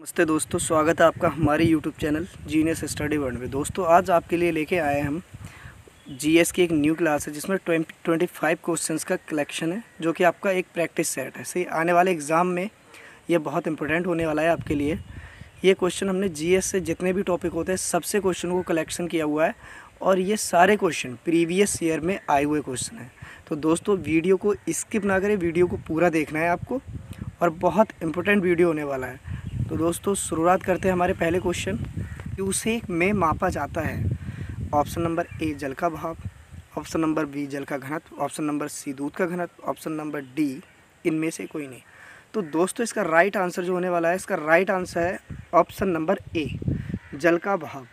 नमस्ते दोस्तों, स्वागत है आपका हमारे YouTube channel genius study world में। दोस्तों आज आपके लिए लेके आए हम जीएस की एक न्यू क्लास है जिसमें 25 क्वेश्चंस का कलेक्शन है जो कि आपका एक प्रैक्टिस सेट है। सही आने वाले एग्ज़ाम में ये बहुत इंपॉर्टेंट होने वाला है आपके लिए। ये क्वेश्चन हमने जीएस से जितने भी टॉपिक होते हैं सबसे क्वेश्चनों को कलेक्शन किया हुआ है और ये सारे क्वेश्चन प्रीवियस ईयर में आए हुए क्वेश्चन हैं। तो दोस्तों वीडियो को स्किप ना करें, वीडियो को पूरा देखना है आपको और बहुत इंपॉर्टेंट वीडियो होने वाला है। तो दोस्तों शुरुआत करते हैं हमारे पहले क्वेश्चन। क्यूसेक में मापा जाता है ऑप्शन नंबर ए जल का भाप, ऑप्शन नंबर बी जल का घनत्व, ऑप्शन नंबर सी दूध का घनत्व, ऑप्शन नंबर डी इनमें से कोई नहीं। तो दोस्तों इसका राइट आंसर जो होने वाला है, इसका राइट आंसर है ऑप्शन नंबर ए जल का भाप,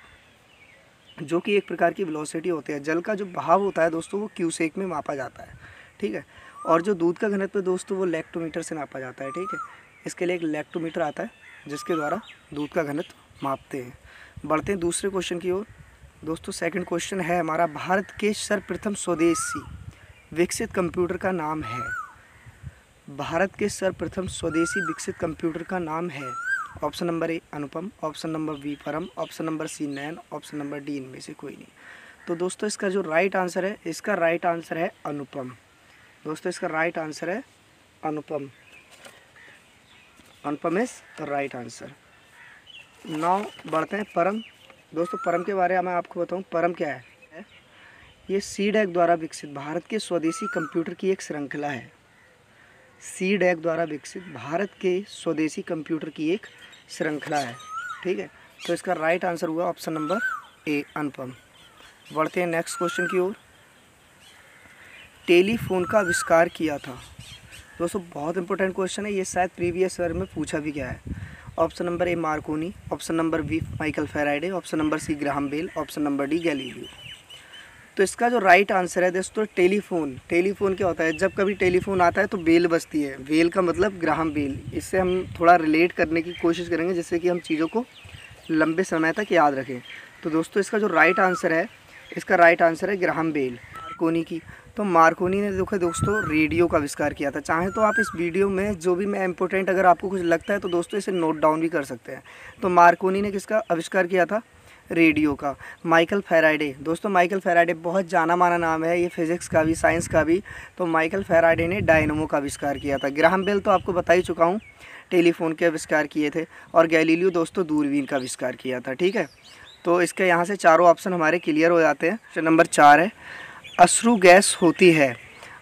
जो कि एक प्रकार की वेलोसिटी होती है। जल का जो बहाव होता है दोस्तों वो क्यूसेक में मापा जाता है, ठीक है। और जो दूध का घनत्व दोस्तों वो लेक्टोमीटर से नापा जाता है, ठीक है। इसके लिए एक लेक्टोमीटर आता है जिसके द्वारा दूध का घनत्व मापते हैं। बढ़ते हैं दूसरे क्वेश्चन की ओर। दोस्तों सेकंड क्वेश्चन है हमारा, भारत के सर्वप्रथम स्वदेशी विकसित कंप्यूटर का नाम है। भारत के सर्वप्रथम स्वदेशी विकसित कंप्यूटर का नाम है। Option number A Anupam, option number B Param, option number C नैन, ऑप्शन नंबर डी इनमें से कोई नहीं। तो दोस्तों इसका जो राइट आंसर है, इसका राइट आंसर है अनुपम। दोस्तों इसका राइट आंसर है अनुपम। अनुपम इज राइट आंसर। नाउ बढ़ते हैं परम। दोस्तों परम के बारे में मैं आपको बताऊं, परम क्या है। ये सीडैक द्वारा विकसित भारत के स्वदेशी कंप्यूटर की एक श्रृंखला है। सीडैक द्वारा विकसित भारत के स्वदेशी कंप्यूटर की एक श्रृंखला है, ठीक है। तो इसका राइट आंसर हुआ ऑप्शन नंबर ए अनुपम। बढ़ते हैं नेक्स्ट क्वेश्चन की ओर। टेलीफोन का आविष्कार किया था। दोस्तों बहुत इंपॉर्टेंट क्वेश्चन है ये, शायद प्रीवियस ईयर में पूछा भी गया है। Option number A Marconi, option number B Michael Faraday, option number C Graham Bell, option number D Galileo. तो इसका जो राइट आंसर है दोस्तों टेलीफोन। टेलीफोन क्या होता है, जब कभी टेलीफोन आता है तो बेल बजती है। बेल का मतलब ग्राहम बेल। इससे हम थोड़ा रिलेट करने की कोशिश करेंगे जिससे कि हम चीज़ों को लंबे समय तक याद रखें। तो दोस्तों इसका जो राइट आंसर है, इसका राइट आंसर है ग्राहम बेल। मार्कोनी की, तो मार्कोनी ने देखो दोस्तों रेडियो का आविष्कार किया था। चाहे तो आप इस वीडियो में जो भी मैं इंपॉर्टेंट अगर आपको कुछ लगता है तो दोस्तों इसे नोट डाउन भी कर सकते हैं। तो मार्कोनी ने किसका आविष्कार किया था, रेडियो का। माइकल फैराडे, दोस्तों माइकल फैराडे बहुत जाना माना नाम है ये, फिजिक्स का भी साइंस का भी। तो माइकल फैराडे ने डायनमो का आविष्कार किया था। ग्राहम बेल तो आपको बता ही चुका हूँ, टेलीफोन के आविष्कार किए थे। और गैलीलियो दोस्तों दूरबीन का आविष्कार किया था, ठीक है। तो इसके यहाँ से चारों ऑप्शन हमारे क्लियर हो जाते हैं। ऑप्शन नंबर 4 है अश्रु गैस होती है।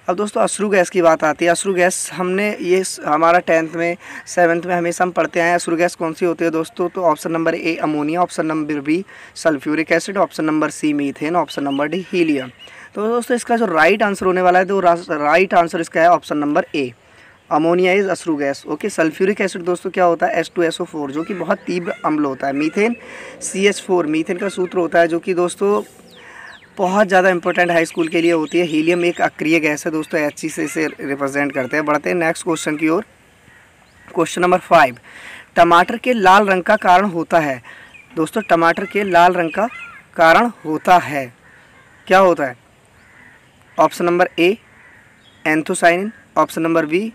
अब दोस्तों अश्रु गैस की बात आती है। अश्रु गैस हमने ये हमारा 10th में 7th में हमेशा हम पढ़ते हैं। अश्रु गैस कौन सी होती है दोस्तों, तो option number A ammonia, option number B sulphuric acid, option number C methane, option number D helium. तो दोस्तों इसका जो राइट आंसर होने वाला है तो राइट आंसर इसका है option number A ammonia is अश्रु गैस, ओके। सल्फ्यूरिक एसिड दोस्तों क्या होता है, H2SO4 जो कि बहुत तीव्र अम्ल होता है। मीथेन CH4 मीथेन का सूत्र होता है जो कि दोस्तों बहुत ज़्यादा इंपॉर्टेंट हाई स्कूल के लिए होती है। हीलियम एक अक्रिय गैस है दोस्तों, H से इसे रिप्रेजेंट करते हैं। बढ़ते हैं नेक्स्ट क्वेश्चन की ओर। क्वेश्चन नंबर 5, टमाटर के लाल रंग का कारण होता है। दोस्तों टमाटर के लाल रंग का कारण होता है, क्या होता है। Option number A anthocyanin, option number B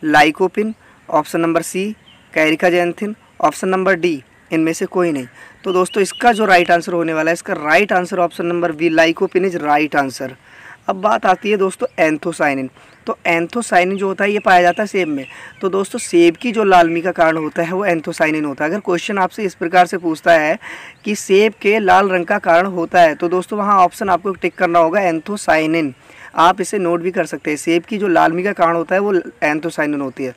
lycopene, option number C caricaxanthin, option number D इनमें से कोई नहीं। तो दोस्तों इसका जो राइट आंसर होने वाला है, इसका right answer option number B lycopene is right answer. अब बात आती है दोस्तों एंथोसाइनिन। तो एंथोसाइनिन जो होता है ये पाया जाता है सेब में। तो दोस्तों सेब की जो लालमी का कारण होता है वो एंथोसाइनिन होता है। अगर क्वेश्चन आपसे इस प्रकार से पूछता है कि सेब के लाल रंग का कारण होता है तो दोस्तों वहाँ ऑप्शन आपको टिक करना होगा एंथोसाइनिन। आप इसे नोट भी कर सकते हैं। सेब की जो लालमी का कारण होता है वो एंथोसाइनिन होती है।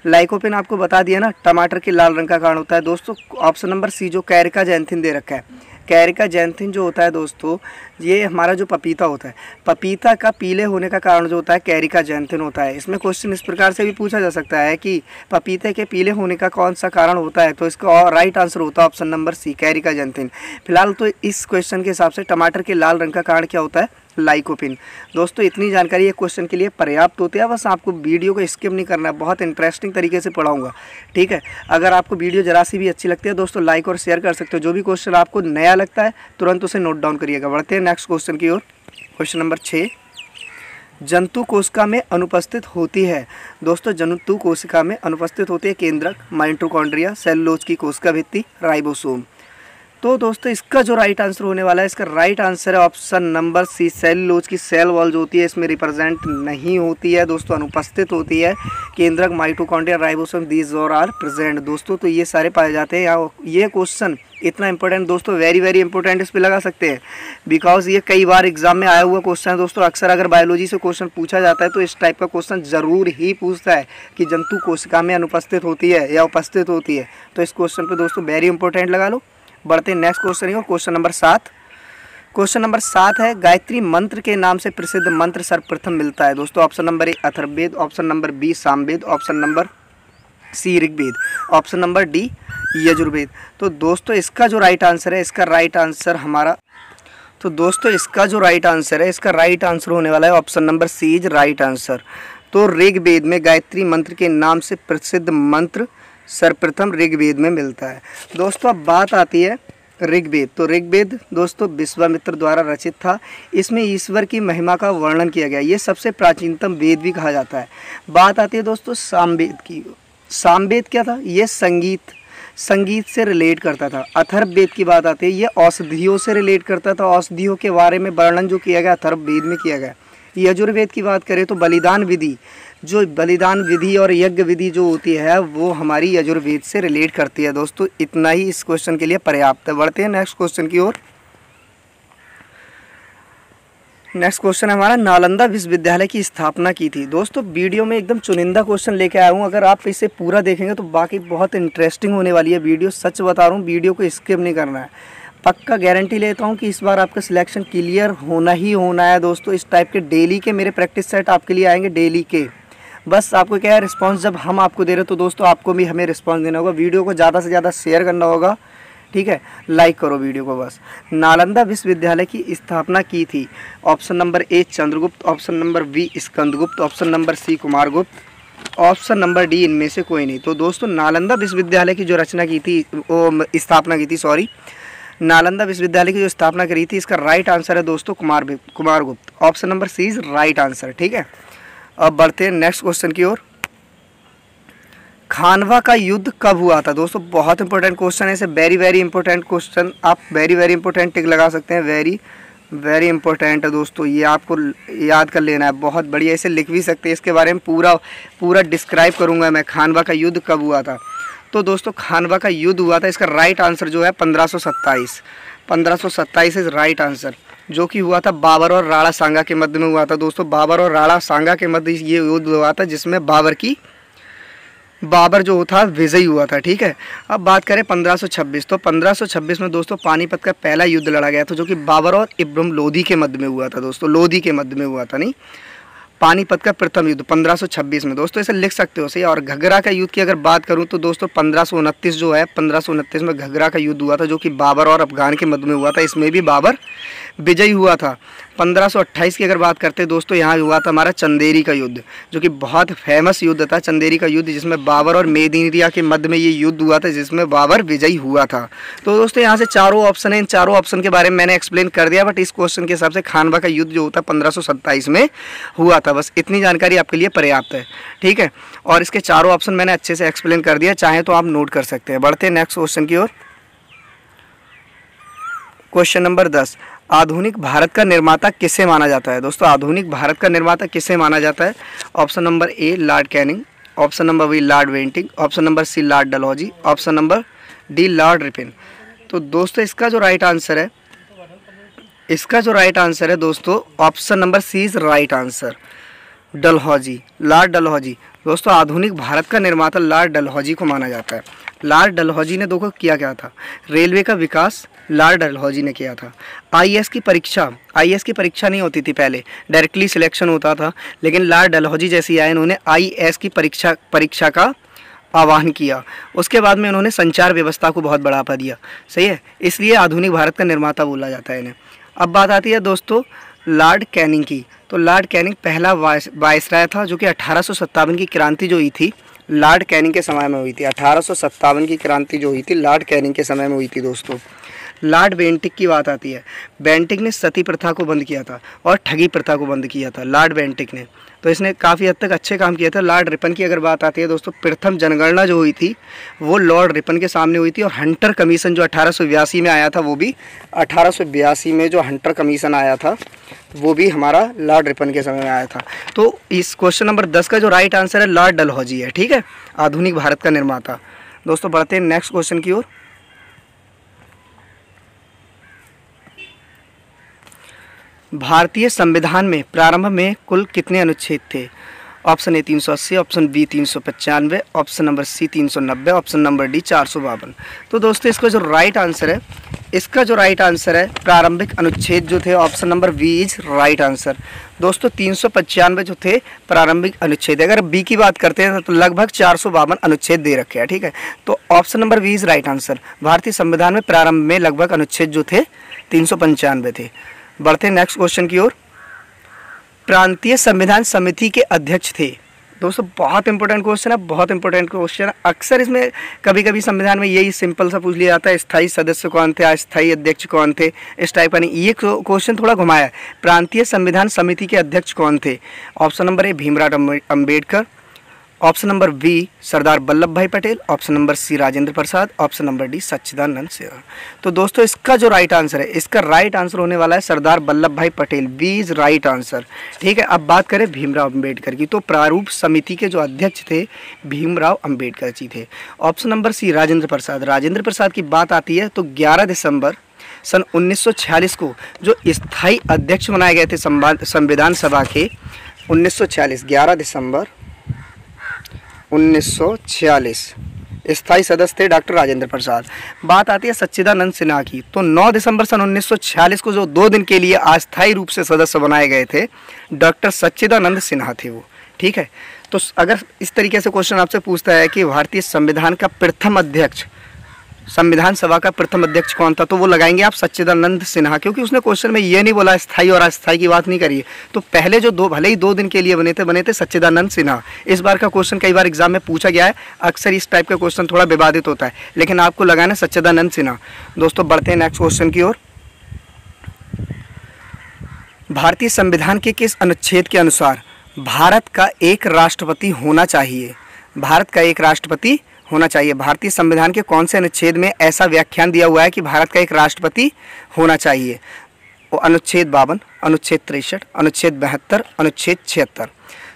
लाइकोपिन आपको बता दिया ना, टमाटर के लाल रंग का कारण होता है दोस्तों ऑप्शन नंबर सी जो कैरिकाजेंथिन दे रखा है। कैरिकाजेंथिन जो होता है दोस्तों ये हमारा जो पपीता होता है, पपीता का पीले होने का कारण जो होता है कैरिकाजेंथिन होता है। इसमें क्वेश्चन इस प्रकार से भी पूछा जा सकता है कि पपीते के पीले होने का कौन सा कारण होता है, तो इसका राइट आंसर होता है ऑप्शन नंबर सी कैरिकाजेंथिन। फिलहाल तो इस क्वेश्चन के हिसाब से टमाटर के लाल रंग का कारण क्या होता है, लाइकोपिन। दोस्तों इतनी जानकारी एक क्वेश्चन के लिए पर्याप्त होती है। बस आपको वीडियो को स्किप नहीं करना है, बहुत इंटरेस्टिंग तरीके से पढ़ाऊंगा, ठीक है। अगर आपको वीडियो जरा सी भी अच्छी लगती है दोस्तों लाइक और शेयर कर सकते हो। जो भी क्वेश्चन आपको नया लगता है तुरंत उसे नोट डाउन करिएगा। बढ़ते हैं नेक्स्ट क्वेश्चन की ओर। क्वेश्चन नंबर 6, जंतु कोशिका में अनुपस्थित होती है? दोस्तों जंतु कोशिका में अनुपस्थित होती है केंद्रक, माइटोकॉन्ड्रिया, सेलुलोज की कोशिका भित्ति, राइबोसोम। तो दोस्तों इसका जो राइट आंसर होने वाला है, इसका राइट आंसर है ऑप्शन नंबर सी, सेलुलोज की सेल वॉल जो होती है इसमें रिप्रेजेंट नहीं होती है दोस्तों, अनुपस्थित होती है। केंद्रक, माइटोकॉन्ड्रिया, राइबोसोम दीज और आर प्रेजेंट दोस्तों, तो ये सारे पाए जाते हैं। यहाँ ये क्वेश्चन इतना इंपॉर्टेंट दोस्तों, वेरी वेरी इंपॉर्टेंट, इस पर लगा सकते हैं बिकॉज ये कई बार एग्जाम में आया हुआ क्वेश्चन है दोस्तों। अक्सर अगर बायोलॉजी से क्वेश्चन पूछा जाता है तो इस टाइप का क्वेश्चन जरूर ही पूछता है कि जंतु कोशिका में अनुपस्थित होती है या उपस्थित होती है। तो इस क्वेश्चन पे दोस्तों वेरी इंपॉर्टेंट लगा लो। बढ़ते हैं नेक्स्ट क्वेश्चन ही, और क्वेश्चन नंबर 7। क्वेश्चन नंबर 7 है, गायत्री मंत्र के नाम से प्रसिद्ध मंत्र सर्वप्रथम मिलता है दोस्तों। Option number A Atharvaveda, option number B Samaveda, option number C Rigveda, option number D Yajurveda. तो दोस्तों इसका जो राइट आंसर है, इसका राइट आंसर हमारा, तो दोस्तों इसका जो राइट आंसर है, इसका राइट आंसर होने वाला है option number C is right answer. तो ऋग्वेद में गायत्री मंत्र के नाम से प्रसिद्ध मंत्र सर्वप्रथम ऋग्वेद में मिलता है दोस्तों। अब बात आती है ऋग्वेद। तो ऋग्वेद दोस्तों विश्वामित्र द्वारा रचित था। इसमें ईश्वर की महिमा का वर्णन किया गया, ये सबसे प्राचीनतम वेद भी कहा जाता है। बात आती है दोस्तों सामवेद की। सामवेद क्या था? ये संगीत से रिलेट करता था। अथर्ववेद की बात आती है, ये औषधियों से रिलेट करता था। औषधियों के बारे में वर्णन जो किया गया अथर्ववेद में किया गया। यजुर्वेद की बात करें तो बलिदान विधि, जो बलिदान विधि और यज्ञ विधि जो होती है वो हमारी यजुर्वेद से रिलेट करती है दोस्तों। इतना ही इस क्वेश्चन के लिए पर्याप्त है। बढ़ते हैं नेक्स्ट क्वेश्चन की ओर। नेक्स्ट क्वेश्चन है हमारा, नालंदा विश्वविद्यालय की स्थापना की थी। दोस्तों वीडियो में एकदम चुनिंदा क्वेश्चन लेके आया हूँ, अगर आप इसे पूरा देखेंगे तो बाकी बहुत इंटरेस्टिंग होने वाली है वीडियो। सच बता रहा हूँ, वीडियो को स्किप नहीं करना है। पक्का गारंटी लेता हूँ कि इस बार आपका सिलेक्शन क्लियर होना ही होना है दोस्तों। इस टाइप के डेली के मेरे प्रैक्टिस सेट आपके लिए आएंगे, डेली के। बस आपको क्या है, रिस्पांस जब हम आपको दे रहे तो दोस्तों आपको भी हमें रिस्पांस देना होगा। वीडियो को ज़्यादा से ज़्यादा शेयर करना होगा, ठीक है, लाइक करो वीडियो को बस। नालंदा विश्वविद्यालय की स्थापना की थी। Option number A Chandragupta, option number B Skandagupta, option number C Kumaragupta, option number D इनमें से कोई नहीं। तो दोस्तों नालंदा विश्वविद्यालय की जो रचना की थी, वो स्थापना की थी, सॉरी, नालंदा विश्वविद्यालय की जो स्थापना करी थी, इसका राइट आंसर है दोस्तों Kumaragupta. Option number C is right answer, ठीक है। अब बढ़ते हैं नेक्स्ट क्वेश्चन की ओर। खानवा का युद्ध कब हुआ था? दोस्तों बहुत इंपॉर्टेंट क्वेश्चन है, इसे वेरी वेरी इंपॉर्टेंट क्वेश्चन, आप वेरी वेरी इंपॉर्टेंट टिक लगा सकते हैं। वेरी वेरी इंपॉर्टेंट है दोस्तों, ये आपको याद कर लेना है। बहुत बढ़िया, इसे लिख भी सकते हैं, इसके बारे में पूरा डिस्क्राइब करूंगा मैं, खानवा का युद्ध कब हुआ था। तो दोस्तों खानवा का युद्ध हुआ था, इसका राइट आंसर जो है 1527 इज राइट आंसर, जो कि हुआ था बाबर और राणा सांगा के मध्य में हुआ था दोस्तों। बाबर और राणा सांगा के मध्य ये युद्ध हुआ था, जिसमें बाबर जो था विजयी हुआ था, ठीक है। अब बात करें 1526, तो 1526 में दोस्तों पानीपत का पहला युद्ध लड़ा गया था, जो कि बाबर और इब्राहिम लोदी के मध्य में हुआ था दोस्तों। लोदी के मध्य में हुआ था, नहीं, पानीपत का प्रथम युद्ध 1526 में दोस्तों, इसे लिख सकते हो सही। और घघरा का युद्ध की अगर बात करूं तो दोस्तों 1529 जो है, 1529 में घघरा का युद्ध हुआ था, जो कि बाबर और अफगान के मध्य में हुआ था। इसमें भी बाबर विजयी हुआ था। 1528 की अगर बात करते हैं दोस्तों, यहाँ हुआ था हमारा चंदेरी का युद्ध, जो कि बहुत फेमस युद्ध था, चंदेरी का युद्ध, जिसमें बाबर और मेदिनिया के मध्य में ये युद्ध हुआ था, जिसमें बाबर विजयी हुआ था। तो दोस्तों यहाँ से चारों ऑप्शन है, इन चारों ऑप्शन के बारे में मैंने एक्सप्लेन कर दिया, बट इस क्वेश्चन के हिसाब से खानवा का युद्ध जो होता है 1527 में हुआ था। बस इतनी जानकारी आपके लिए पर्याप्त है, ठीक है। और इसके चारों ऑप्शन मैंने अच्छे से एक्सप्लेन कर दिया, चाहे तो आप नोट कर सकते हैं। बढ़ते हैं नेक्स्ट क्वेश्चन की ओर। क्वेश्चन नंबर 10, आधुनिक भारत का निर्माता किसे माना जाता है? दोस्तों आधुनिक भारत का निर्माता किसे माना जाता है? Option number A Lord Canning, option number B Lord Bentinck, option number C Lord Dalhousie, option number D Lord Ripon. तो दोस्तों इसका जो राइट आंसर है, दोस्तों option number C is right answer, Dalhousie, Lord Dalhousie. दोस्तों आधुनिक भारत का निर्माता लॉर्ड डलहौजी को माना जाता है। लॉर्ड डलहौजी ने देखो किया क्या था, रेलवे का विकास लॉर्ड डलहौजी ने किया था। आईएएस की परीक्षा नहीं होती थी पहले, डायरेक्टली सिलेक्शन होता था, लेकिन लॉर्ड डलहौजी जैसे आए, इन्होंने आईएएस की परीक्षा का आह्वान किया। उसके बाद में उन्होंने संचार व्यवस्था को बहुत बढ़ावा दिया, सही है, इसलिए आधुनिक भारत का निर्माता बोला जाता है इन्हें। अब बात आती है दोस्तों लॉर्ड कैनिंग की। तो लॉर्ड कैनिंग पहला वायसराय था, जो कि 1857 की क्रांति जो हुई थी लॉर्ड कैनिंग के समय में हुई थी। 1857 की क्रांति जो हुई थी लॉर्ड कैनिंग के समय में हुई थी दोस्तों। लॉर्ड बेंटिक की बात आती है। बेंटिक ने सती प्रथा को बंद किया था और ठगी प्रथा को बंद किया था, लॉर्ड बेंटिक ने। तो इसने काफ़ी हद तक अच्छे काम किए थे। लॉर्ड रिपन की अगर बात आती है दोस्तों, प्रथम जनगणना जो हुई थी वो लॉर्ड रिपन के सामने हुई थी। और हंटर कमीशन जो 1882 में आया था, वो भी 1882 में जो हंटर कमीशन आया था वो भी हमारा लॉर्ड रिपन के समय में आया था। तो इस क्वेश्चन नंबर 10 का जो राइट आंसर है लॉर्ड डलहौजी है। ठीक है, आधुनिक भारत का निर्माता। दोस्तों बढ़ते हैं नेक्स्ट क्वेश्चन की ओर। भारतीय संविधान में प्रारंभ में कुल कितने अनुच्छेद थे? Option A 380, option B 395, option number C 390, option number D 452। तो दोस्तों इसका जो राइट आंसर है, प्रारंभिक अनुच्छेद जो थे, option number B is right answer. दोस्तों 395 जो थे प्रारंभिक अनुच्छेद। अगर बी की बात करते हैं तो लगभग 452 अनुच्छेद दे रखे हैं। ठीक है, तो option number B is right answer. भारतीय संविधान में प्रारंभ में लगभग अनुच्छेद जो थे 395 थे। बढ़ते हैं नेक्स्ट क्वेश्चन की ओर। प्रांतीय संविधान समिति के अध्यक्ष थे। दोस्तों बहुत इंपॉर्टेंट क्वेश्चन है, बहुत इंपॉर्टेंट क्वेश्चन है। अक्सर इसमें कभी कभी संविधान में यही सिंपल सा पूछ लिया जाता है, स्थायी सदस्य कौन थे, अस्थायी अध्यक्ष कौन थे, इस टाइप का नहीं। ये क्वेश्चन थोड़ा घुमाया है। प्रांतीय संविधान समिति के अध्यक्ष कौन थे? Option number A Bhimrao Ambedkar, option number B Sardar Vallabh Bhai Patel, option number C Rajendra Prasad, option number D Sachchidananda Sinha. तो दोस्तों इसका जो राइट आंसर है, इसका राइट आंसर होने वाला है Sardar Vallabh Bhai Patel. B is right answer. ठीक है, अब बात करें भीमराव अम्बेडकर की, तो प्रारूप समिति के जो अध्यक्ष थे भीमराव अम्बेडकर जी थे। ऑप्शन नंबर सी राजेंद्र प्रसाद। राजेंद्र प्रसाद की बात आती है तो 11 दिसंबर सन 1946 को जो स्थायी अध्यक्ष बनाए गए थे संविधान सभा के, 1946 11 दिसंबर 1946 स्थायी सदस्य थे डॉक्टर राजेंद्र प्रसाद। बात आती है सच्चिदानंद सिन्हा की, तो 9 दिसंबर सन 1946 को जो 2 दिन के लिए अस्थायी रूप से सदस्य बनाए गए थे, डॉक्टर सच्चिदानंद सिन्हा थे वो। ठीक है, तो अगर इस तरीके से क्वेश्चन आपसे पूछता है कि भारतीय संविधान का प्रथम अध्यक्ष, संविधान सभा का प्रथम अध्यक्ष कौन था, तो वो लगाएंगे आप सच्चिदानंद सिन्हा, क्योंकि उसने क्वेश्चन में ये नहीं बोला स्थायी और अस्थायी की बात नहीं करी है। तो पहले जो भले ही 2 दिन के लिए बने थे सच्चिदानंद सिन्हा। इस बार का क्वेश्चन कई बार एग्जाम में पूछा गया है, अक्सर इस टाइप का क्वेश्चन थोड़ा विवादित होता है, लेकिन आपको लगाना सच्चिदानंद सिन्हा। दोस्तों बढ़ते हैं नेक्स्ट क्वेश्चन की ओर। भारतीय संविधान के किस अनुच्छेद के अनुसार भारत का एक राष्ट्रपति होना चाहिए? भारत का एक राष्ट्रपति होना चाहिए। भारतीय संविधान के कौन से अनुच्छेद में ऐसा व्याख्यान दिया हुआ है कि भारत का एक राष्ट्रपति होना चाहिए? वो अनुच्छेद 52, अनुच्छेद 63, अनुच्छेद 72, अनुच्छेद 76।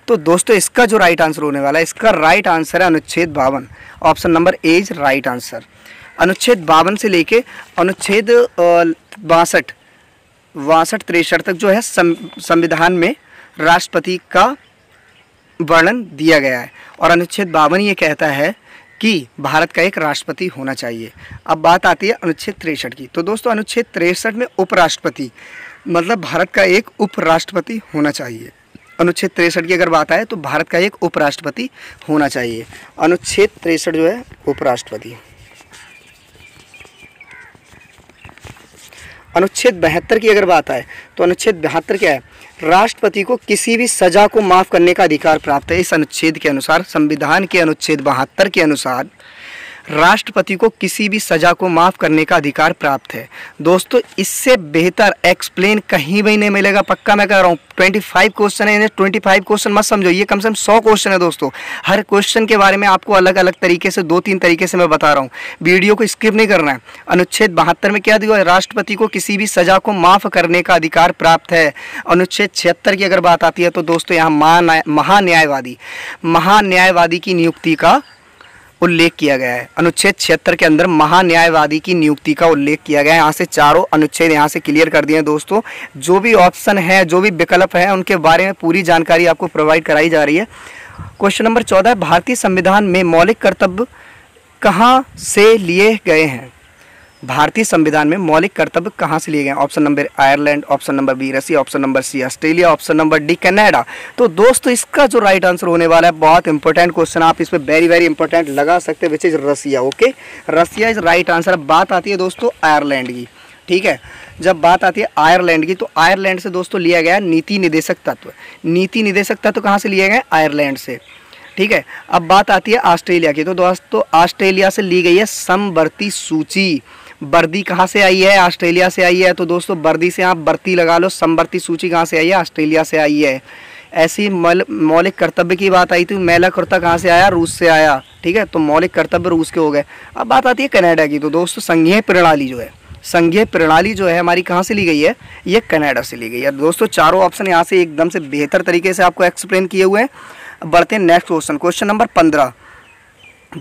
तो दोस्तों इसका जो राइट आंसर होने वाला है, इसका राइट आंसर है अनुच्छेद 52। Option number A is right answer. अनुच्छेद 52 से लेके अनुच्छेद 62, 63 तक जो है संविधान में राष्ट्रपति का वर्णन दिया गया है, और अनुच्छेद 52 ये कहता है कि भारत का एक राष्ट्रपति होना चाहिए। अब बात आती है अनुच्छेद 63 की, तो दोस्तों अनुच्छेद 63 में उपराष्ट्रपति, मतलब भारत का एक उपराष्ट्रपति होना चाहिए। अनुच्छेद 63 की अगर बात आए तो भारत का एक उपराष्ट्रपति होना चाहिए। अनुच्छेद 63 जो है उपराष्ट्रपति। अनुच्छेद 72 की अगर बात आए तो अनुच्छेद 72 क्या है? राष्ट्रपति को किसी भी सजा को माफ़ करने का अधिकार प्राप्त है। इस अनुच्छेद के अनुसार, संविधान के अनुच्छेद 72 के अनुसार राष्ट्रपति को किसी भी सजा को माफ़ करने का अधिकार प्राप्त है। दोस्तों इससे बेहतर एक्सप्लेन कहीं भी नहीं मिलेगा, पक्का मैं कह रहा हूँ। 25 क्वेश्चन है, इन्हें 25 क्वेश्चन मत समझो, ये कम से कम 100 क्वेश्चन है दोस्तों। हर क्वेश्चन के बारे में आपको अलग अलग तरीके से 2-3 तरीके से मैं बता रहा हूँ, वीडियो को स्किप नहीं करना है। अनुच्छेद 72 में क्या दिया है? राष्ट्रपति को किसी भी सजा को माफ़ करने का अधिकार प्राप्त है। अनुच्छेद 76 की अगर बात आती है तो दोस्तों यहाँ महान्यायवादी की नियुक्ति का उल्लेख किया गया है। अनुच्छेद 76 के अंदर महान्यायवादी की नियुक्ति का उल्लेख किया गया है। यहाँ से चारों अनुच्छेद यहाँ से क्लियर कर दिए हैं दोस्तों। जो भी ऑप्शन है, जो भी विकल्प है, उनके बारे में पूरी जानकारी आपको प्रोवाइड कराई जा रही है। क्वेश्चन नंबर 14, भारतीय संविधान में मौलिक कर्तव्य कहाँ से लिए गए हैं? भारतीय संविधान में मौलिक कर्तव्य कहाँ से लिए गए? Option number Ireland, option number B Russia, option number C Australia, option number D Canada. तो दोस्तों इसका जो राइट आंसर होने वाला है, बहुत इंपॉर्टेंट क्वेश्चन, आप इस पर वेरी इंपॉर्टेंट लगा सकते हैं, which is Russia. Okay, Russia is right answer. बात आती है दोस्तों आयरलैंड की, ठीक है। जब बात आती है आयरलैंड की तो आयरलैंड से दोस्तों लिया गया नीति निदेशक तत्व। नीति निदेशक तत्व कहाँ से लिए गए? आयरलैंड से। ठीक है। अब बात आती है ऑस्ट्रेलिया की। तो दोस्तों ऑस्ट्रेलिया से ली गई है समवर्ती सूची। वर्दी कहाँ से आई है? ऑस्ट्रेलिया से आई है। तो दोस्तों वर्दी से आप वर्ती लगा लो। समवर्ती सूची कहाँ से आई है? ऑस्ट्रेलिया से आई है। ऐसी मौलिक कर्तव्य की बात आई थी। मैला कुर्ता कहाँ से आया? रूस से आया। ठीक है, तो मौलिक कर्तव्य रूस के हो गए। अब बात आती है कनाडा की। तो दोस्तों संघीय प्रणाली जो है, संघीय प्रणाली जो है हमारी कहाँ से ली गई है? ये कनाडा से ली गई है। दोस्तों चारों ऑप्शन यहाँ से एकदम से बेहतर तरीके से आपको एक्सप्लेन किए हुए हैं। अब बढ़ते हैं next question. Question number 15,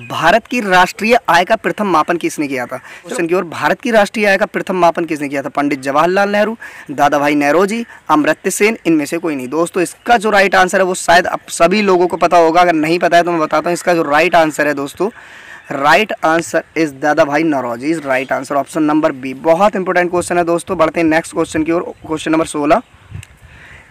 Bharat की राष्ट्रीय आय का प्रथम मापन किसने किया था? क्वेश्चन की ओर, भारत की राष्ट्रीय आय का प्रथम मापन किसने किया था? पंडित जवाहरलाल नेहरू, दादा भाई नौरोजी, अमर्त्य सेन, इनमें से कोई नहीं। दोस्तों इसका जो राइट आंसर है वो शायद आप सभी लोगों को पता होगा, अगर नहीं पता है तो मैं बताता हूँ। इसका जो राइट आंसर है दोस्तों, right answer is Dada Bhai Naoroji is right answer, option number B. बहुत इंपॉर्टेंट क्वेश्चन है दोस्तों। बढ़ते हैं नेक्स्ट क्वेश्चन की ओर। क्वेश्चन नंबर 16,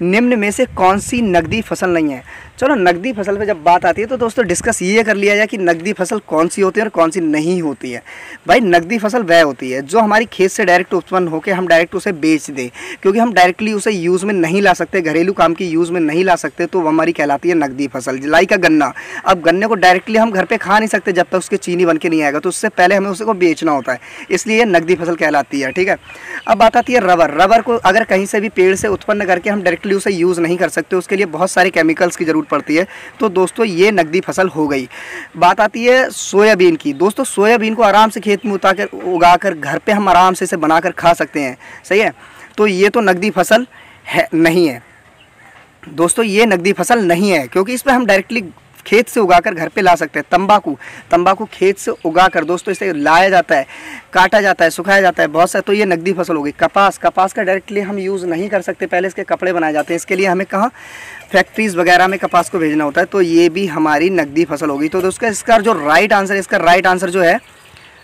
निम्न में से कौन सी नकदी फसल नहीं है? चलो नकदी फसल पे जब बात आती है तो दोस्तों डिस्कस ये कर लिया जाए कि नकदी फसल कौन सी होती है और कौन सी नहीं होती है। भाई नकदी फसल वह होती है जो हमारी खेत से डायरेक्ट उत्पन्न होकर हम डायरेक्ट उसे बेच दें, क्योंकि हम डायरेक्टली उसे यूज़ में नहीं ला सकते, घरेलू काम की यूज़ में नहीं ला सकते, तो वो हमारी कहलाती है नकदी फसल। लाई का गन्ना, अब गन्ने को डायरेक्टली हम घर पर खा नहीं सकते जब तक उसके चीनी बन के नहीं आएगा, तो उससे पहले हमें उसको बेचना होता है, इसलिए ये नकदी फसल कहलाती है। ठीक है, अब बात आती है रबर। रबर को अगर कहीं से भी पेड़ से उत्पन्न करके हम डायरेक्टली उसे यूज़ नहीं कर सकते, उसके लिए बहुत सारे केमिकल्स की ज़रूरत पड़ती है, तो दोस्तों ये नकदी फसल हो गई। बात आती है सोयाबीन की। दोस्तों सोयाबीन को आराम से खेत में उगाकर घर पे हम आराम से इसे बनाकर खा सकते हैं, सही है, तो ये तो नकदी फसल है नहीं है दोस्तों, ये नकदी फसल नहीं है, क्योंकि इस पर हम डायरेक्टली खेत से उगाकर घर पे ला सकते हैं। तंबाकू, तंबाकू खेत से उगाकर दोस्तों इसे लाया जाता है, काटा जाता है, सुखाया जाता है बहुत सा, तो ये नकदी फसल हो गई। कपास, कपास का डायरेक्टली हम यूज़ नहीं कर सकते, पहले इसके कपड़े बनाए जाते हैं, इसके लिए हमें कहाँ फैक्ट्रीज़ वगैरह में कपास को भेजना होता है, तो ये भी हमारी नकदी फसल होगी। तो दोस्तों इसका जो राइट आंसर, इसका राइट आंसर जो है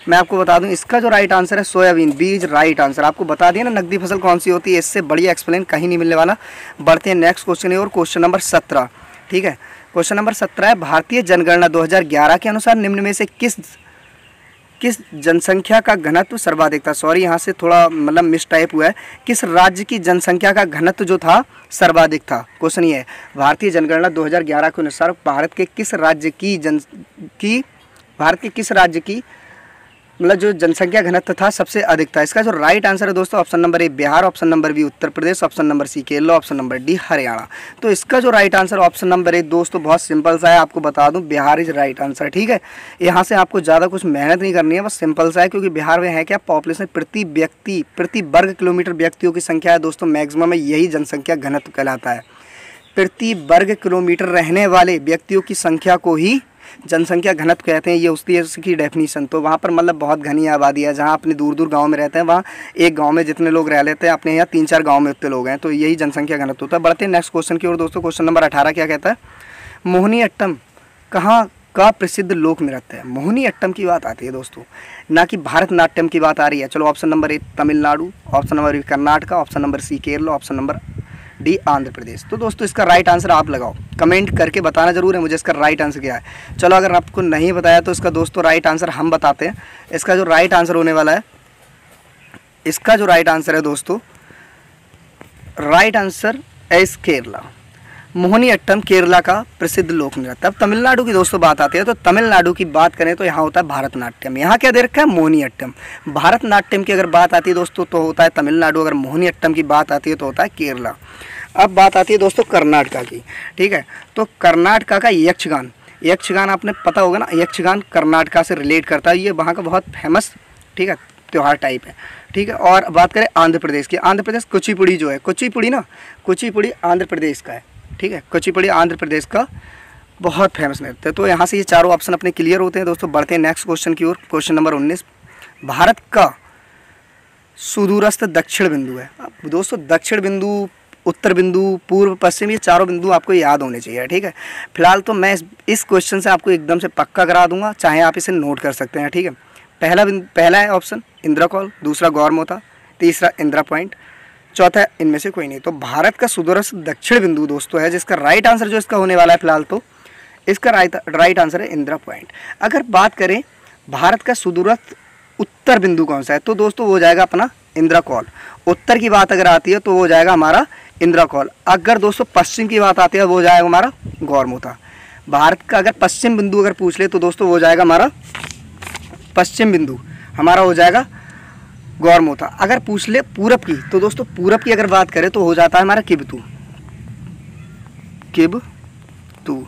मैं आपको बता दूं, इसका जो राइट आंसर है सोयाबीन, बीज राइट आंसर। आपको बता दिया ना नकदी फसल कौन सी होती है, इससे बढ़िया एक्सप्लेन कहीं नहीं मिलने वाला। बढ़ते हैं नेक्स्ट क्वेश्चन और क्वेश्चन नंबर 17। ठीक है, क्वेश्चन नंबर 17 है, भारतीय जनगणना 2011 के अनुसार निम्न में से किस जनसंख्या का घनत्व सर्वाधिक था? सॉरी यहाँ से थोड़ा मतलब मिस टाइप हुआ है। किस राज्य की जनसंख्या का घनत्व जो था सर्वाधिक था? क्वेश्चन ये है, भारतीय जनगणना 2011 के अनुसार भारत के किस राज्य की मतलब जो जनसंख्या घनत्व था सबसे अधिक था? इसका जो राइट आंसर है दोस्तों, option number A Bihar, option number B Uttar Pradesh, option number C Kerala, option number D Haryana. तो इसका जो right answer option number A दोस्तों बहुत सिंपल सा है, आपको बता दूं बिहार इज राइट आंसर। ठीक है, यहाँ से आपको ज़्यादा कुछ मेहनत नहीं करनी है, बस सिंपल सा है, क्योंकि बिहार में है क्या, पॉपुलेशन प्रति वर्ग किलोमीटर व्यक्तियों की संख्या है दोस्तों, मैक्सिमम में यही जनसंख्या घनत्व कहलाता है। प्रति वर्ग किलोमीटर रहने वाले व्यक्तियों की संख्या को ही जनसंख्या घनत्व कहते हैं, ये उसकी डेफिनीशन। तो वहाँ पर मतलब बहुत घनी आबादी है, जहाँ अपने दूर दूर गांव में रहते हैं, वहाँ एक गांव में जितने लोग रह लेते हैं, अपने यहाँ 3-4 गांव में उतने लोग हैं, तो यही जनसंख्या घनत्व होता है। बढ़ते हैं नेक्स्ट क्वेश्चन की ओर दोस्तों। क्वेश्चन नंबर 18 क्या कहता है, मोहिनी अट्टम कहाँ का प्रसिद्ध लोक नृत्य है? मोहिनी अट्टम की बात आती है दोस्तों, ना कि भारतनाट्यम की बात आ रही है। चलो option number A Tamil Nadu, option number B Karnataka, option number C Kerala, option number D Andhra Pradesh. तो दोस्तों इसका राइट आंसर आप लगाओ, कमेंट करके बताना जरूर है मुझे इसका राइट आंसर क्या है। चलो अगर आपको नहीं बताया तो इसका दोस्तों राइट आंसर हम बताते हैं। इसका जो राइट आंसर होने वाला है, इसका जो राइट आंसर है दोस्तों, right answer is Kerala. Mohini Attam Kerala का प्रसिद्ध लोक नृत्य। अब तमिलनाडु की दोस्तों बात आती है, तो तमिलनाडु की बात करें तो यहाँ होता है भारतनाट्यम। यहाँ क्या दे रखा है, मोहिनी अट्टम। भारतनाट्यम की अगर बात आती है दोस्तों तो होता है तमिलनाडु, अगर मोहिनी अट्टम की बात आती है तो होता है केरला। अब बात आती है दोस्तों कर्नाटका की। ठीक है, तो कर्नाटका का यक्षगान, यक्षगान आपने पता होगा ना, यक्षगान कर्नाटका से रिलेट करता है, ये वहाँ का बहुत फेमस ठीक है त्यौहार टाइप है। ठीक है, और बात करें आंध्र प्रदेश की, आंध्र प्रदेश कुचिपुड़ी जो है, कुचिपुड़ी ना, कुचिपुड़ी आंध्र प्रदेश का है। ठीक है, कुचिपुड़ी आंध्र प्रदेश का बहुत फेमस नृत्य है। तो यहाँ से ये चारों ऑप्शन अपने क्लियर होते हैं दोस्तों। बढ़ते हैं नेक्स्ट क्वेश्चन की ओर। क्वेश्चन नंबर 19, भारत का सुदूरस्थ दक्षिण बिंदु है। अब दोस्तों दक्षिण बिंदु, उत्तर बिंदु, पूर्व पश्चिम, ये चारों बिंदु आपको याद होने चाहिए। ठीक है, फिलहाल तो मैं इस क्वेश्चन से आपको एकदम से पक्का करा दूंगा, चाहे आप इसे नोट कर सकते हैं। ठीक है, पहला है ऑप्शन इंदिरा कॉल, दूसरा गौरमोता, तीसरा इंदिरा पॉइंट, चौथा इनमें से कोई नहीं। तो भारत का सुदूरस्थ दक्षिण बिंदु दोस्तों है, जिसका राइट आंसर जो इसका होने वाला है फिलहाल तो इसका राइट आंसर है इंदिरा पॉइंट। अगर बात करें भारत का सुदूरस्थ उत्तर बिंदु कौन सा है, तो दोस्तों वो जाएगा अपना इंदिरा कॉल। उत्तर की बात अगर आती है तो वो जाएगा हमारा इंदिरा कॉल। अगर दोस्तों पश्चिम की बात आती है वो जाएगा हमारा गौरमोता। भारत का अगर पश्चिम बिंदु अगर पूछ ले तो दोस्तों वो हो जाएगा हमारा पश्चिम बिंदु, हमारा हो जाएगा गौरमोथा। अगर पूछ ले पूरब की तो दोस्तों पूरब की अगर बात करें तो हो जाता है हमारा किबतू, किबतू,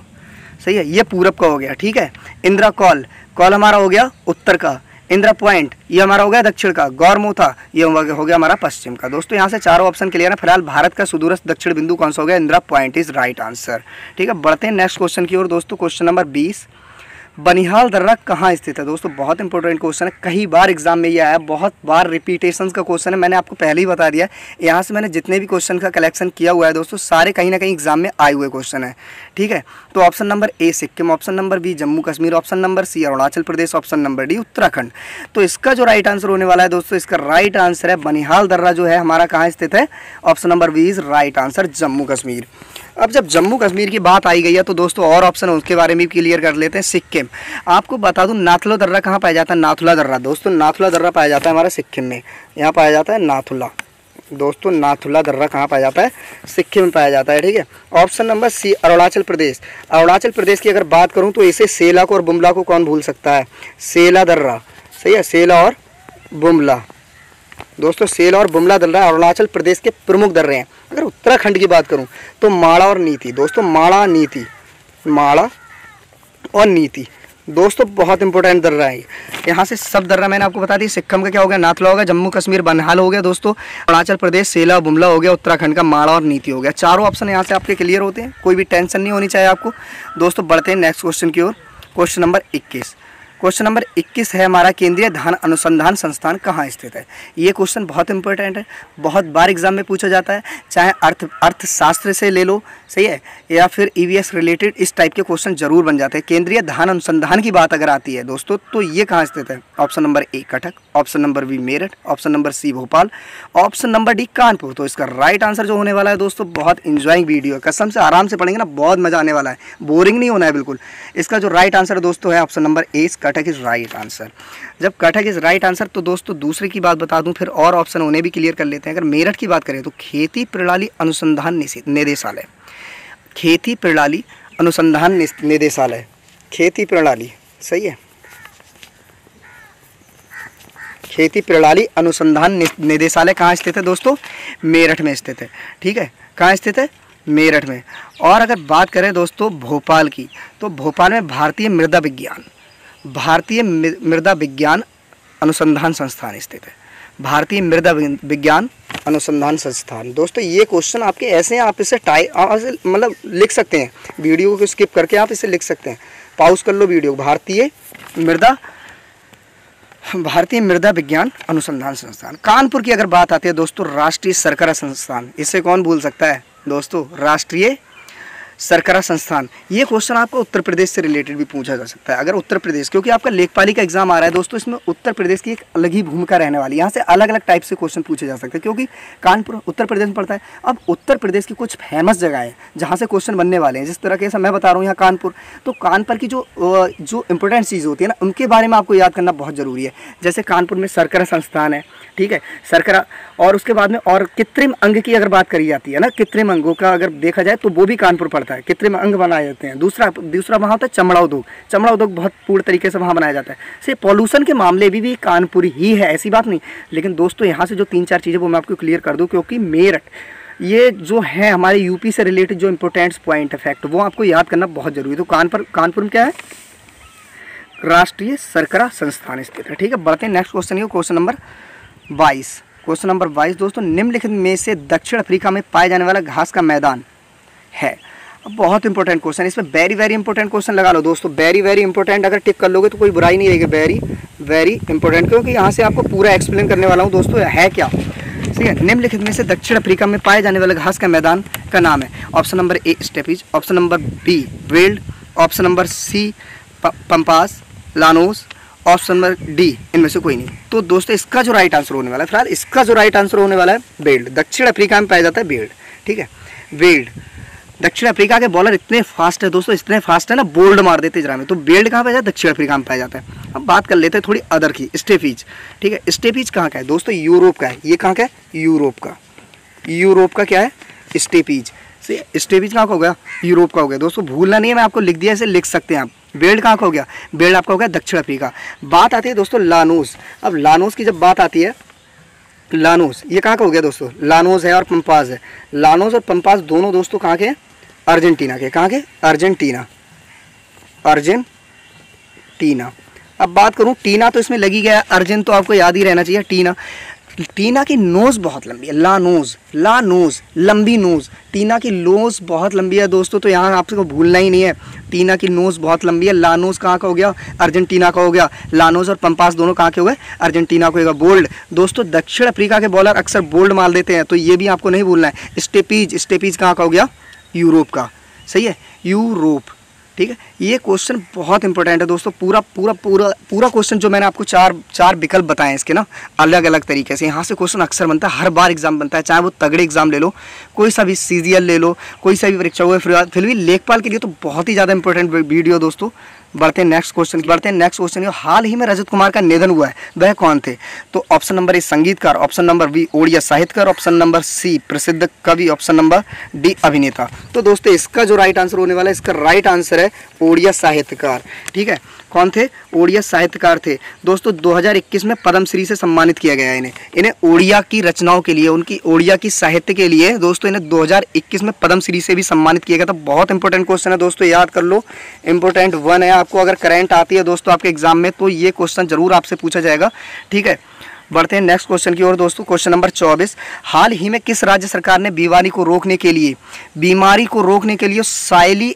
सही है, ये पूरब का हो गया। ठीक है, इंदिरा कॉल, कॉल हमारा हो गया उत्तर का, इंदिरा पॉइंट ये हमारा हो गया दक्षिण का, गौरमोथा ये हो गया हमारा पश्चिम का। दोस्तों यहाँ से चारों ऑप्शन क्लियर है। फिलहाल भारत का सुदूरस्थ दक्षिण बिंदु कौन सा हो गया, Indira point is right answer. ठीक है, बढ़ते हैं नेक्स्ट क्वेश्चन की ओर। दोस्तों क्वेश्चन नंबर 20, बनिहाल दर्रा कहाँ स्थित है। दोस्तों बहुत इंपॉर्टेंट क्वेश्चन है, कई बार एग्जाम में ये आया, बहुत बार रिपीटेशंस का क्वेश्चन है, मैंने आपको पहले ही बता दिया। यहाँ से मैंने जितने भी क्वेश्चन का कलेक्शन किया हुआ है दोस्तों, सारे कहीं ना कहीं एग्जाम में आए हुए क्वेश्चन है। ठीक है, तो option number A Sikkim, option number B Jammu Kashmir, option number C Arunachal Pradesh, option number D Uttarakhand. तो इसका जो राइट आंसर होने वाला है दोस्तों, इसका राइट आंसर है बनिहाल दर्रा जो है हमारा कहाँ स्थित है, option number B is right answer, Jammu Kashmir. अब जब जम्मू कश्मीर की बात आई गई है तो दोस्तों और ऑप्शन है उसके बारे में भी क्लियर कर लेते हैं। सिक्किम, आपको बता दूं नाथुला दर्रा कहाँ पाया जाता है, नाथुला दर्रा दोस्तों, नाथुला दर्रा पाया जाता है हमारा सिक्किम में, यहाँ पाया जाता है नाथुला। दोस्तों नाथुला दर्रा कहाँ पाया जाता है, सिक्किम में पाया जाता है। ठीक है, ऑप्शन नंबर सी अरुणाचल प्रदेश, अरुणाचल प्रदेश की अगर बात करूँ तो इसे सेला को और बुमला को कौन भूल सकता है, सेला दर्रा, सही है, सेला और बुमला। दोस्तों सेला और बुमला दर्रा अरुणाचल प्रदेश के प्रमुख दर्रे हैं। अगर उत्तराखंड की बात करूं तो माड़ा और नीति, दोस्तों माड़ा नीति, माड़ा और नीति दोस्तों बहुत इंपॉर्टेंट दर्रा है। यहाँ से सब दर्रा मैंने आपको बता दी। सिक्किम का क्या हो गया, नाथुला हो गया, जम्मू कश्मीर बनिहाल हो गया दोस्तों, अरुणाचल प्रदेश सेला बुमला हो गया, उत्तराखंड का माड़ा और नीति हो गया। चारों ऑप्शन यहाँ से आपके क्लियर होते हैं, कोई भी टेंशन नहीं होनी चाहिए आपको। दोस्तों बढ़ते हैं नेक्स्ट क्वेश्चन की ओर। क्वेश्चन नंबर 21, क्वेश्चन नंबर 21 है हमारा, केंद्रीय धान अनुसंधान संस्थान कहाँ स्थित है। ये क्वेश्चन बहुत इंपॉर्टेंट है, बहुत बार एग्जाम में पूछा जाता है, चाहे अर्थशास्त्र से ले लो, सही है, या फिर ईवीएस रिलेटेड इस टाइप के क्वेश्चन जरूर बन जाते हैं। केंद्रीय धान अनुसंधान की बात अगर आती है दोस्तों तो ये कहाँ स्थित है, option number A Cuttack, option number B Meerut, option number C Bhopal, option number D Kanpur. तो इसका राइट आंसर जो होने वाला है दोस्तों, बहुत इंजॉइंग वीडियो है, कसम से आराम से पढ़ेंगे ना, बहुत मजा आने वाला है, बोरिंग नहीं होना है बिल्कुल। इसका जो राइट आंसर दोस्तों है option number A Cuttack is right answer. जब कटक इज राइट आंसर तो दोस्तों दूसरे की बात बता दूं, फिर और ऑप्शन उन्हें भी क्लियर कर लेते हैं। अगर मेरठ की बात करें तो खेती प्रणाली अनुसंधान निदेशालय, खेती प्रणाली अनुसंधान निदेशालय, खेती प्रणाली, सही है, खेती प्रणाली अनुसंधान निदेशालय कहाँ स्थित है दोस्तों, मेरठ में स्थित है। ठीक है, कहाँ स्थित है, मेरठ में। और अगर बात करें दोस्तों भोपाल की तो भोपाल में भारतीय मृदा विज्ञान, भारतीय मृदा विज्ञान अनुसंधान संस्थान स्थित है, भारतीय मृदा विज्ञान अनुसंधान संस्थान। दोस्तों ये क्वेश्चन आपके ऐसे हैं, आप इसे मतलब लिख सकते हैं, वीडियो को स्किप करके आप इसे लिख सकते हैं, पॉज कर लो वीडियो। भारतीय मृदा विज्ञान अनुसंधान संस्थान। कानपुर की अगर बात आती है दोस्तों, राष्ट्रीय शर्करा संस्थान, इसे कौन भूल सकता है दोस्तों, राष्ट्रीय शर्करा संस्थान। ये क्वेश्चन आपको उत्तर प्रदेश से रिलेटेड भी पूछा जा सकता है। अगर उत्तर प्रदेश, क्योंकि आपका लेखपाली का एग्जाम आ रहा है दोस्तों, इसमें उत्तर प्रदेश की एक अलग ही भूमिका रहने वाली है। यहाँ से अलग अलग टाइप से क्वेश्चन पूछे जा सकते हैं, क्योंकि कानपुर उत्तर प्रदेश में पड़ता है। अब उत्तर प्रदेश की कुछ फेमस जगह है जहाँ से क्वेश्चन बनने वाले हैं, जिस तरह के मैं बता रहा हूँ यहाँ कानपुर, तो कानपुर की जो इंपॉर्टेंट चीज़ होती है ना, उनके बारे में आपको याद करना बहुत ज़रूरी है। जैसे कानपुर में शर्करा संस्थान है, ठीक है, शर्करा, और उसके बाद में और कृत्रिम अंग की अगर बात करी जाती है ना, कृत्रिम अंगों का अगर देखा जाए तो वो भी कानपुर पड़ता है, कृत्रिम अंग बनाए जाते हैं। दूसरा वहाँ होता है चमड़ा उद्योग, चमड़ा उद्योग बहुत पूर्ण तरीके से वहाँ बनाया जाता है। से पॉल्यूशन के मामले भी कानपुर ही है, ऐसी बात नहीं। लेकिन दोस्तों यहाँ से जो 3-4 चीज़ें वो मैं आपको क्लियर कर दूँ, क्योंकि मेरठ ये जो है हमारे यूपी से रिलेटेड जो इंपॉर्टेंट पॉइंट है, फैक्ट, वो आपको याद करना बहुत जरूरी है। तो कानपुर में क्या है, राष्ट्रीय शर्करा संस्थान स्थित है। ठीक है, बढ़ते हैं next question, question number 22। Question number 22 दोस्तों, निम्नलिखित में से दक्षिण अफ्रीका में पाए जाने वाला घास का मैदान है। अब बहुत इंपॉर्टेंट क्वेश्चन, इसमें वेरी इंपॉर्टेंट क्वेश्चन लगा लो दोस्तों, वेरी इंपॉर्टेंट। अगर टिक कर लोगे तो कोई बुराई नहीं रहेगी, वेरी इंपॉर्टेंट, क्योंकि यहाँ से आपको पूरा एक्सप्लेन करने वाला हूँ दोस्तों, है क्या। ठीक है, निम्नलिखित में से दक्षिण अफ्रीका में पाए जाने वाले घास का मैदान का नाम है। Option number A steppes, option number B veld, option number C pampas, llanos, option number D इनमें से कोई नहीं। तो दोस्तों इसका जो राइट आंसर होने वाला है, फिलहाल इसका जो राइट आंसर होने वाला है बेल्ड, दक्षिण अफ्रीका में पाया जाता है बेल्ड। ठीक है, बेल्ड। दक्षिण अफ्रीका के बॉलर इतने फास्ट है दोस्तों, इतने फास्ट है ना, बोल्ड मार देते जरा में। तो बेल्ड कहाँ पाया जाता है, दक्षिण अफ्रीका में पाया जाता है। अब बात कर लेते हैं थोड़ी अदर की, स्टेपीज। ठीक है, स्टेपीज कहाँ का है दोस्तों, यूरोप का है। ये कहाँ का है, यूरोप का क्या है, स्टेपीज। स्टेपीज कहाँ का हो गया, यूरोप का हो गया। दोस्तों भूलना नहीं है, मैं आपको लिख दिया, इसे लिख सकते हैं आप। बेल्ट कहाँ का हो गया, बेल्ट आपका हो गया दक्षिण अफ्रीका। बात आती है दोस्तों लानोस। अब लानोस की जब बात आती है, लानोस ये कहाँ का हो गया दोस्तों, लानोस है और पंपास है। लानोस और पंपास दोनों दोस्तों कहाँ के, अर्जेंटीना के। कहाँ के, अर्जेंटीना, अर्जेंटीना। अब बात करूँ टीना, तो इसमें लगी गया, अर्जेंट तो आपको याद ही रहना चाहिए। टीना, टीना की नोज़ बहुत लंबी है, ला नोज़ लंबी नोज़। टीना की नोज़ बहुत लंबी है दोस्तों, तो यहाँ आपको भूलना ही नहीं है, टीना की नोज़ बहुत लंबी है। लानोस कहाँ का हो गया, अर्जेंटीना का हो गया। लानोस और पंपास दोनों कहाँ के हो गए, अर्जेंटीना को होगा। बोल्ड दोस्तों, दक्षिण अफ्रीका के बॉलर अक्सर बोल्ड मार देते हैं, तो ये भी आपको नहीं भूलना है। स्टेपीज कहाँ का हो गया, यूरोप का। सही है, यूरोप। ठीक है, ये क्वेश्चन बहुत इंपॉर्टेंट है दोस्तों। पूरा क्वेश्चन जो मैंने आपको चार विकल्प बताए इसके ना, अलग अलग तरीके से यहाँ से क्वेश्चन अक्सर बनता है, हर बार एग्जाम बनता है, चाहे वो तगड़े एग्जाम ले लो, कोई सा भी CGL ले लो, कोई सा भी परीक्षा हो। फिर भी लेखपाल के लिए तो बहुत ही ज़्यादा इंपॉर्टेंट वीडियो दोस्तों। बढ़ते हैं नेक्स्ट क्वेश्चन। हाल ही में रजत कुमार का निधन हुआ है, वह कौन थे? तो ऑप्शन नंबर ए संगीतकार, ऑप्शन नंबर बी ओड़िया साहित्यकार, ऑप्शन नंबर सी प्रसिद्ध कवि, ऑप्शन नंबर डी अभिनेता। तो दोस्तों इसका जो राइट आंसर होने वाला है, इसका राइट आंसर है ओड़िया साहित्यकार। ठीक है, कौन थे, ओड़िया साहित्यकार थे दोस्तों। 2021 में पद्मश्री से सम्मानित किया गया है इन्हें ओड़िया की रचनाओं के लिए, उनकी ओड़िया की साहित्य के लिए दोस्तों इन्हें 2021 में पद्मश्री से भी सम्मानित किया गया था। बहुत इंपॉर्टेंट क्वेश्चन है दोस्तों, याद कर लो, इंपॉर्टेंट 1 है। आपको अगर करंट आती है दोस्तों आपके एग्जाम में, तो ये क्वेश्चन जरूर आपसे पूछा जाएगा। ठीक है, बढ़ते हैं नेक्स्ट क्वेश्चन की ओर दोस्तों। क्वेश्चन नंबर 24, हाल ही में किस राज्य सरकार ने बीमारी को रोकने के लिए साइली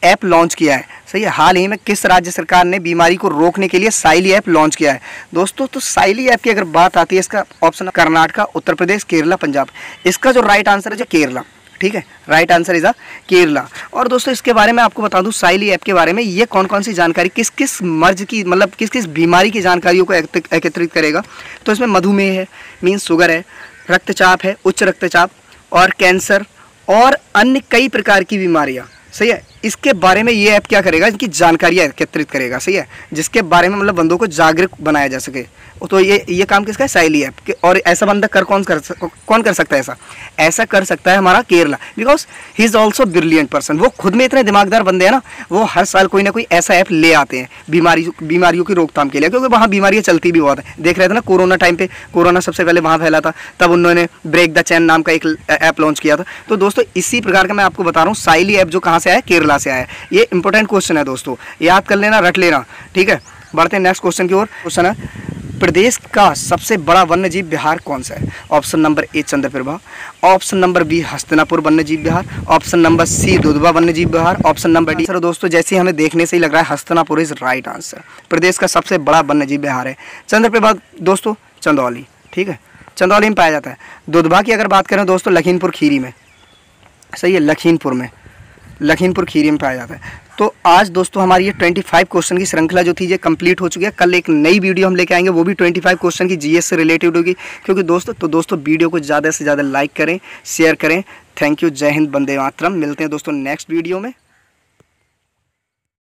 ऐप लॉन्च किया है? सही है, हाल ही में किस राज्य सरकार ने बीमारी को रोकने के लिए साइली ऐप लॉन्च किया है दोस्तों? तो साइली ऐप की अगर बात आती है, इसका ऑप्शन कर्नाटका, उत्तर प्रदेश, केरला, पंजाब। इसका जो राइट आंसर है जो केरला। ठीक है, राइट आंसर इज केरला। और दोस्तों इसके बारे में आपको बता दूं, साइली ऐप के बारे में, ये कौन कौन सी जानकारी, किस किस मर्ज की, मतलब किस किस बीमारी की जानकारियों को एकत्रित करेगा। तो इसमें मधुमेह है, मीन्स शुगर है, रक्तचाप है, उच्च रक्तचाप, और कैंसर, और अन्य कई प्रकार की बीमारियाँ। सही है, इसके बारे में ये ऐप क्या करेगा, इनकी जानकारियाँ एकत्रित करेगा। सही है, जिसके बारे में मतलब बंदों को जागरूक बनाया जा सके। तो ये काम किसका है, साइली ऐप के। और ऐसा बंदा कौन कर सकता है ऐसा कर सकता है हमारा Kerala, because he is also brilliant person. वो खुद में इतने दिमागदार बंदे हैं ना, वो हर साल कोई ना कोई ऐसा ऐप ले आते हैं बीमारियों की रोकथाम के लिए, क्योंकि वहाँ बीमारियाँ चलती भी बहुत है। देख रहे थे ना कोरोना टाइम पे, कोरोना सबसे पहले वहाँ फैला था, तब उन्होंने ब्रेक द चैन नाम का एक ऐप लॉन्च किया था। तो दोस्तों इसी प्रकार का मैं आपको बता रहा हूँ, साइली ऐप जो कहाँ से आया, केरला से आया। ये इंपॉर्टेंट क्वेश्चन है दोस्तों, याद कर लेना, रट लेना। ठीक है, बढ़ते हैं नेक्स्ट क्वेश्चन की ओर। क्वेश्चन है, प्रदेश का सबसे बड़ा वन्यजीव विहार कौन सा है? Option number A Chandraprabha, option number B Hastinapur वन्यजीव विहार, ऑप्शन नंबर सी दुधवा वन्यजीव विहार, ऑप्शन नंबर डी। सर दोस्तों जैसे हमें देखने से ही लग रहा है Hastinapur is right answer. Pradesh का सबसे बड़ा वन्यजीव विहार है चंद्रप्रभा दोस्तों, चंदौली। ठीक है, चंदौली में पाया जाता है। दुधवा की अगर बात करें दोस्तों, लखीमपुर खीरी में। सही है, लखीमपुर खीरी में पाया जाता है। तो आज दोस्तों हमारी ये 25 क्वेश्चन की श्रृंखला जो थी ये कंप्लीट हो चुकी है। कल एक नई वीडियो हम लेके आएंगे, वो भी 25 क्वेश्चन की जीएस से रिलेटेड होगी। क्योंकि दोस्तों वीडियो को ज़्यादा से ज़्यादा लाइक करें, शेयर करें। थैंक यू, जय हिंद, वंदे मातरम। मिलते हैं दोस्तों नेक्स्ट वीडियो में।